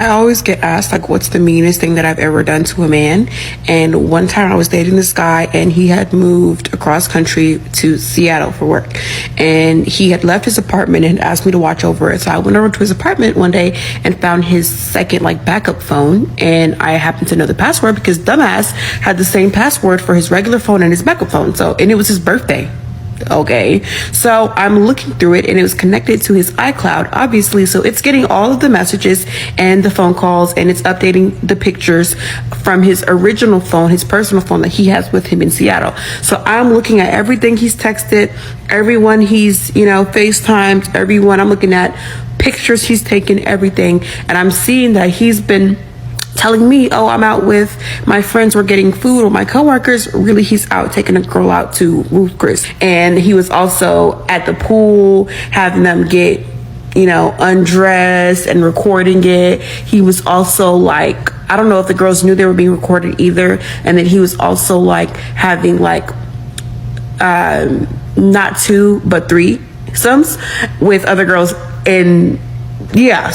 I always get asked, like, what's the meanest thing that I've ever done to a man? And one time I was dating this guy, and he had moved across country to Seattle for work. And he had left his apartment and asked me to watch over it. So I went over to his apartment one day and found his second, like, backup phone. And I happened to know the password because dumbass had the same password for his regular phone and his backup phone. And it was his birthday. Okay, so I'm looking through it, and it was connected to his iCloud, obviously, so it's getting all of the messages and the phone calls, and it's updating the pictures from his original phone, his personal phone that he has with him in Seattle. So I'm looking at everything he's texted, everyone he's, FaceTimed, everyone. I'm looking at pictures he's taken, everything, and I'm seeing that he's been telling me, oh, I'm out with my friends, we're getting food, or my coworkers. Really, he's out taking a girl out to Ruth Chris. And he was also at the pool having them get, undressed and recording it. He was also like, I don't know if the girls knew they were being recorded either. And then he was also like having like, not 2, but 3 sums with other girls in. Yeah.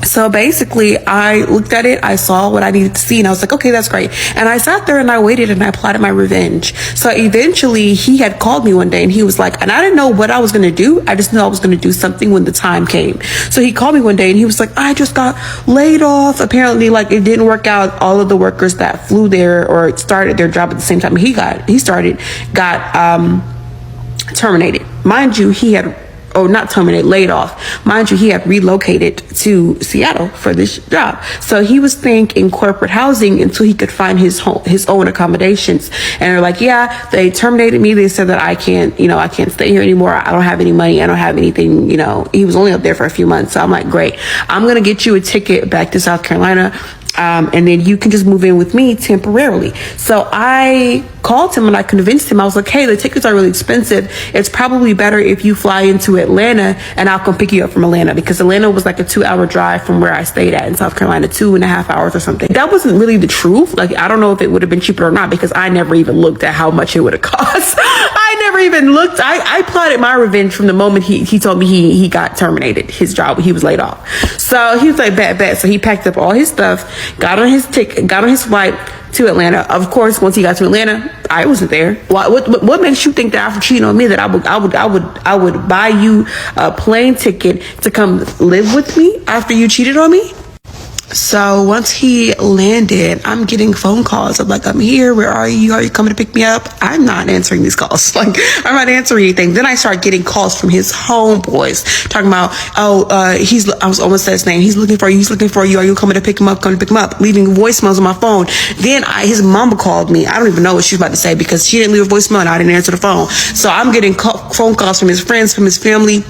So basically, I looked at it, I saw what I needed to see, and I was like, okay, that's great. And I sat there and I waited and I plotted my revenge. So eventually he had called me one day and he was like, and I didn't know what I was going to do. I just knew I was going to do something when the time came. So he called me one day and he was like, I just got laid off. Apparently, like, it didn't work out. All of the workers that flew there or started their job at the same time got terminated. Mind you, not terminated, laid off. Mind you, he had relocated to Seattle for this job. So he was staying in corporate housing until he could find his own accommodations. And they're like, yeah, they terminated me. They said that I can't stay here anymore. I don't have any money. I don't have anything, He was only up there for a few months. So I'm like, great. I'm going to get you a ticket back to South Carolina. And then you can just move in with me temporarily. So I called him and I convinced him. I was like, hey, the tickets are really expensive. It's probably better if you fly into Atlanta and I'll come pick you up from Atlanta, because Atlanta was like a 2-hour drive from where I stayed at in South Carolina, 2.5 hours or something. That wasn't really the truth. Like, I don't know if it would have been cheaper or not, because I never even looked at how much it would have cost. I never even looked. I plotted my revenge from the moment he told me he got terminated, his job, he was laid off. So he was like, bet. So he packed up all his stuff, got on his ticket, got on his flight to Atlanta. Of course, once he got to Atlanta, I wasn't there. What makes you think that after cheating on me that I would buy you a plane ticket to come live with me after you cheated on me? So once he landed, I'm getting phone calls. I'm like, I'm here. Where are you? Are you coming to pick me up? I'm not answering these calls. Like, I'm not answering anything. Then I start getting calls from his homeboys talking about, I was almost said his name. He's looking for you. Are you coming to pick him up? Leaving voicemails on my phone. Then his mama called me. I don't even know what she was about to say, because she didn't leave a voicemail and I didn't answer the phone. So I'm getting phone calls from his friends, from his family,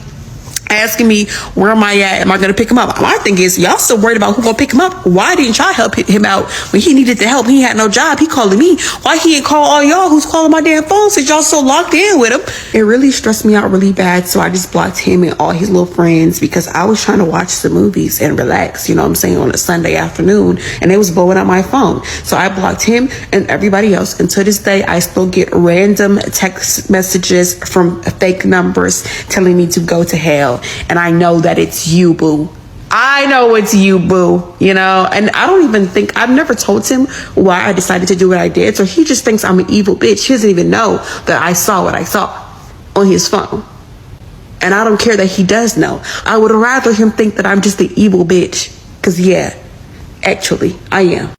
asking me, where am I at? Am I going to pick him up? My thing is, y'all still worried about who going to pick him up. Why didn't y'all help him out when he needed the help? He had no job. He calling me. Why he ain't call all y'all who's calling my damn phone, since y'all so locked in with him? It really stressed me out really bad. So I just blocked him and all his little friends, because I was trying to watch some movies and relax, on a Sunday afternoon, and it was blowing up my phone. So I blocked him and everybody else. And to this day, I still get random text messages from fake numbers telling me to go to hell. And I know that it's you, boo. I know it's you, boo. And I don't even think, I've never told him why I decided to do what I did. So he just thinks I'm an evil bitch. He doesn't even know that I saw what I saw on his phone. And I don't care that he does know. I would rather him think that I'm just the evil bitch. Because actually, I am.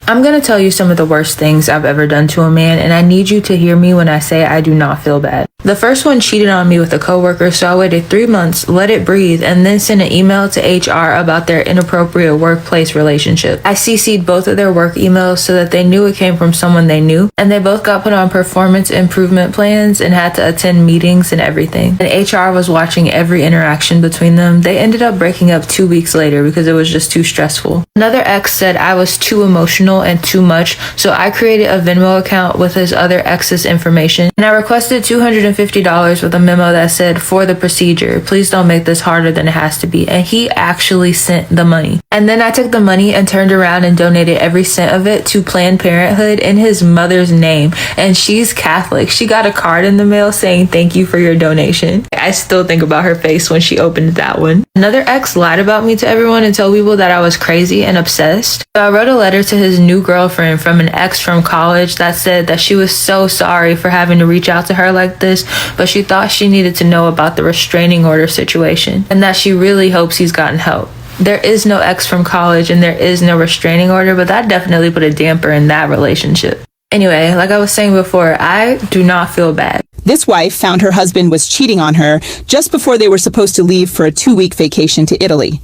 I'm going to tell you some of the worst things I've ever done to a man, and I need you to hear me when I say I do not feel bad. The first one cheated on me with a coworker, so I waited 3 months, let it breathe, and then sent an email to HR about their inappropriate workplace relationship. I CC'd both of their work emails so that they knew it came from someone they knew, and they both got put on performance improvement plans and had to attend meetings and everything. And HR was watching every interaction between them. They ended up breaking up 2 weeks later because it was just too stressful. Another ex said I was too emotional and too much, so I created a Venmo account with his other ex's information, and I requested $250 with a memo that said, "For the procedure, please don't make this harder than it has to be," and he actually sent the money. And then I took the money and turned around and donated every cent of it to Planned Parenthood in his mother's name, and she's Catholic. She got a card in the mail saying thank you for your donation. I still think about her face when she opened that one. Another ex lied about me to everyone and told people that I was crazy and obsessed. So I wrote a letter to his new girlfriend from an ex from college that said that she was so sorry for having to reach out to her like this, but she thought she needed to know about the restraining order situation and that she really hopes he's gotten help. There is no ex from college and there is no restraining order, but that definitely put a damper in that relationship. Anyway, like I was saying before, I do not feel bad. This wife found her husband was cheating on her just before they were supposed to leave for a 2-week vacation to Italy.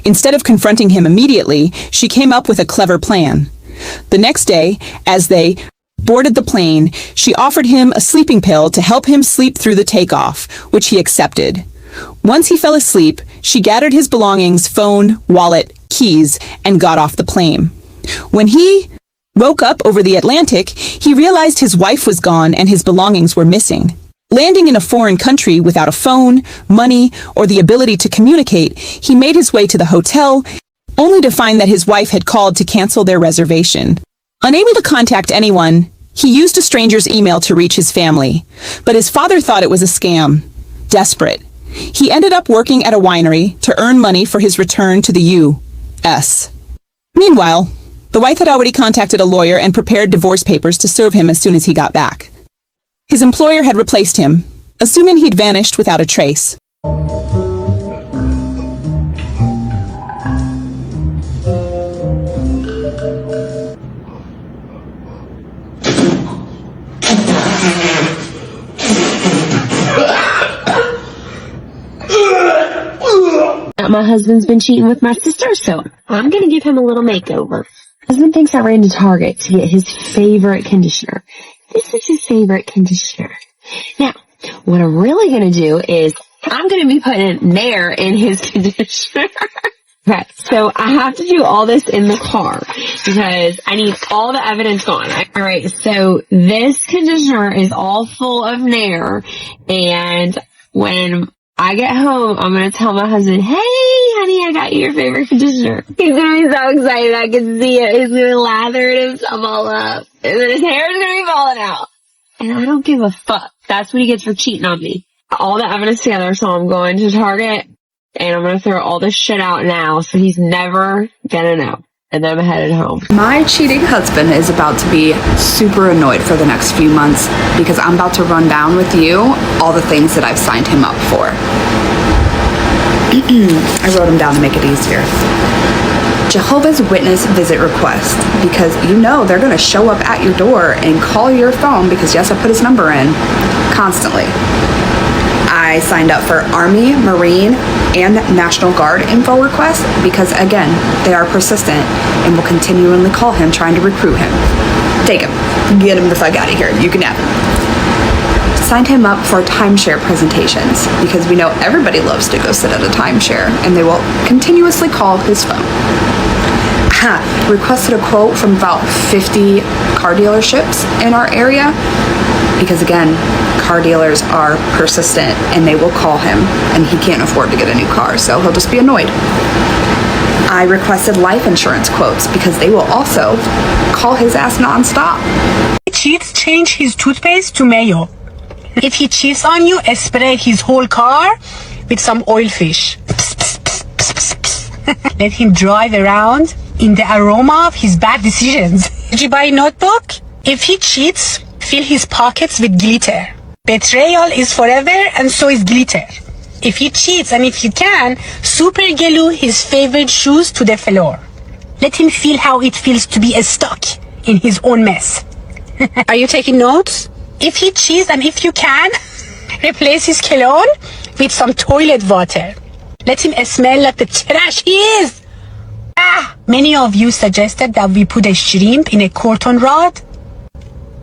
Instead of confronting him immediately, she came up with a clever plan. The next day, as they boarded the plane, she offered him a sleeping pill to help him sleep through the takeoff, which he accepted. Once he fell asleep, she gathered his belongings, phone, wallet, keys, and got off the plane. When he woke up over the Atlantic, he realized his wife was gone and his belongings were missing. Landing in a foreign country without a phone, money, or the ability to communicate, he made his way to the hotel, only to find that his wife had called to cancel their reservation. Unable to contact anyone, he used a stranger's email to reach his family, but his father thought it was a scam. Desperate, he ended up working at a winery to earn money for his return to the U.S. Meanwhile, the wife had already contacted a lawyer and prepared divorce papers to serve him as soon as he got back. His employer had replaced him, assuming he'd vanished without a trace. My husband's been cheating with my sister, so I'm gonna give him a little makeover. Husband thinks I ran to Target to get his favorite conditioner. This is his favorite conditioner. Now, what I'm really gonna do is I'm gonna be putting Nair in his conditioner. Okay, so I have to do all this in the car because I need all the evidence gone. Alright, so this conditioner is all full of Nair, and when I get home, I'm going to tell my husband, "Hey, honey, I got you your favorite conditioner." He's going to be so excited. I can see it. He's going to lather himself all up. And then his hair is going to be falling out. And I don't give a fuck. That's what he gets for cheating on me. All the evidence together, so I'm going to Target, and I'm going to throw all this shit out now, so he's never going to know. And then I'm headed home. My cheating husband is about to be super annoyed for the next few months because I'm about to run down with you all the things that I've signed him up for. I wrote them down to make it easier. Jehovah's Witness visit request, because you know they're going to show up at your door and call your phone because yes, I put his number in constantly. I signed up for Army, Marine, and National Guard info requests because, again, they are persistent and will continually call him trying to recruit him. Take him. Get him the fuck out of here. You can have him. Signed him up for timeshare presentations because we know everybody loves to go sit at a timeshare and they will continuously call his phone. Requested a quote from about 50 car dealerships in our area because, again, car dealers are persistent and they will call him and he can't afford to get a new car, so he'll just be annoyed. I requested life insurance quotes because they will also call his ass nonstop. If he cheats, change his toothpaste to mayo. If he cheats on you, spray his whole car with some oil fish. Let him drive around in the aroma of his bad decisions. Did you buy a notebook? If he cheats, fill his pockets with glitter. Betrayal is forever and so is glitter. If he cheats and if he can, super glue his favorite shoes to the floor. Let him feel how it feels to be stuck in his own mess. Are you taking notes? If he cheats and if you can, replace his cologne with some toilet water. Let him smell like the trash he is. Many of you suggested that we put a shrimp in a cotton rod.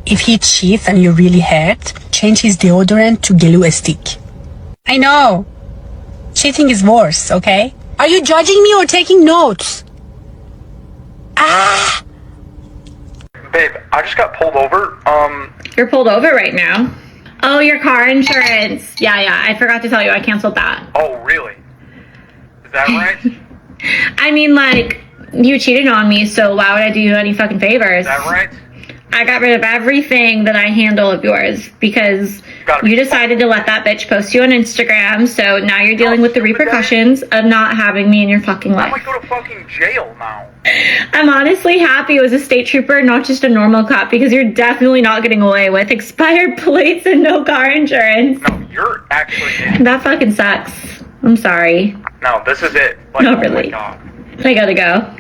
If he cheats and you're really hurt, change his deodorant to glue stick. I know. Cheating is worse, okay? Are you judging me or taking notes? Ah! Babe, I just got pulled over. You're pulled over right now. Oh, your car insurance. Yeah, I forgot to tell you, I canceled that. Oh, really? Is that right? I mean, like, you cheated on me, so why would I do you any fucking favors? Is that right? I got rid of everything that I handle of yours because you decided to let that bitch post you on Instagram, so now you're dealing with the repercussions of not having me in your fucking I life. might go to fucking jail now. I'm honestly happy it was a state trooper, not just a normal cop, because you're definitely not getting away with expired plates and no car insurance. No, you're actually an idiot. That fucking sucks. I'm sorry. No, this is it. Like, Not oh really. my God. I gotta go.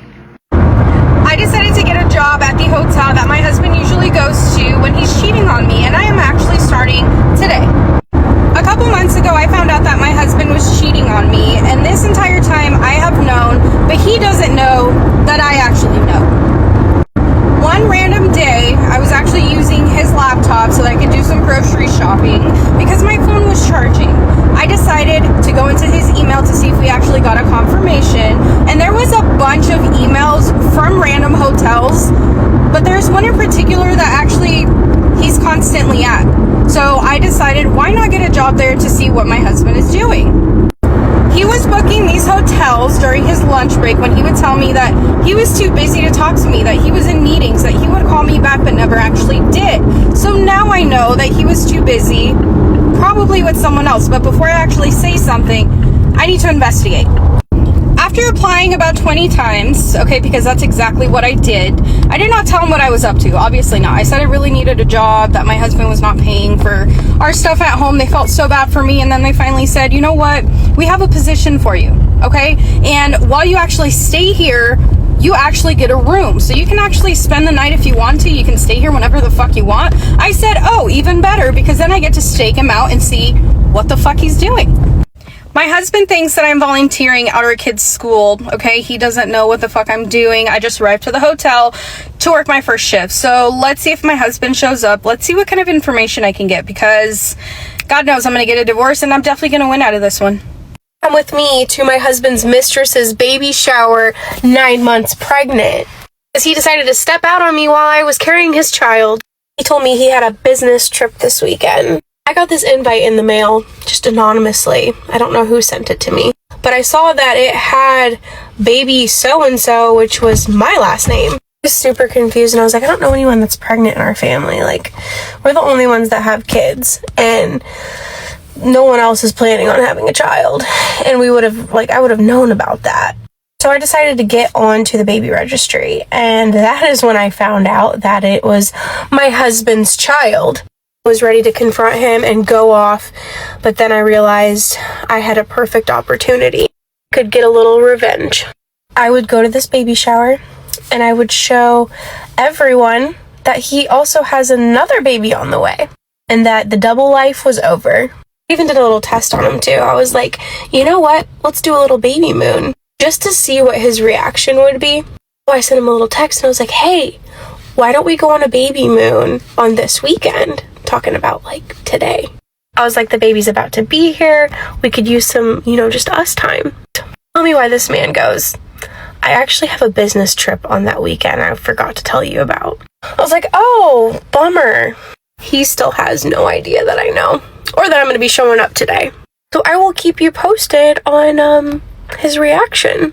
I decided to get a job at the hotel that my husband usually goes to when he's cheating on me, and I am actually starting today. A couple months ago, I found out that my husband was cheating on me, and this entire time I have known, but he doesn't know that I actually know. One random day, I was actually using his laptop so that I could do some grocery shopping because my phone was charging. I decided to go into his email to see if we actually got a confirmation, and there was a bunch of emails from random hotels, but there's one in particular that actually he's constantly at. So I decided, why not get a job there to see what my husband is doing? He was booking these hotels during his lunch break when he would tell me that he was too busy to talk to me, that he was in meetings, that he would call me back but never actually did. So now I know that he was too busy, probably with someone else, but before I actually say something, I need to investigate. After applying about 20 times, okay, because that's exactly what I did not tell him what I was up to, obviously not. I said I really needed a job, that my husband was not paying for our stuff at home. They felt so bad for me, and then they finally said, you know what, we have a position for you, okay? And while you actually stay here, you actually get a room. So you can actually spend the night if you want to. You can stay here whenever the fuck you want. I said, oh, even better, because then I get to stake him out and see what the fuck he's doing. My husband thinks that I'm volunteering at our kid's school, okay? He doesn't know what the fuck I'm doing. I just arrived to the hotel to work my first shift. So let's see if my husband shows up. Let's see what kind of information I can get, because God knows I'm going to get a divorce, and I'm definitely going to win out of this one. Come with me to my husband's mistress's baby shower, 9 months pregnant, because he decided to step out on me while I was carrying his child. He told me he had a business trip this weekend. I got this invite in the mail, just anonymously. I don't know who sent it to me, but I saw that it had baby so-and-so, which was my last name. I was super confused, and I was like, I don't know anyone that's pregnant in our family. Like, we're the only ones that have kids, and no one else is planning on having a child. And I would have known about that. So I decided to get on to the baby registry, and that is when I found out that it was my husband's child. Was ready to confront him and go off, but then I realized I had a perfect opportunity. Could get a little revenge. I would go to this baby shower and I would show everyone that he also has another baby on the way and that the double life was over. I even did a little test on him too. I was like, you know what? Let's do a little baby moon just to see what his reaction would be. So I sent him a little text and I was like, hey, why don't we go on a baby moon on this weekend? Talking about like today. I was like, the baby's about to be here. We could use some, just us time. Tell me why this man goes, I actually have a business trip on that weekend I forgot to tell you about. I was like, oh, bummer. He still has no idea that I know or that I'm going to be showing up today. So I will keep you posted on his reaction.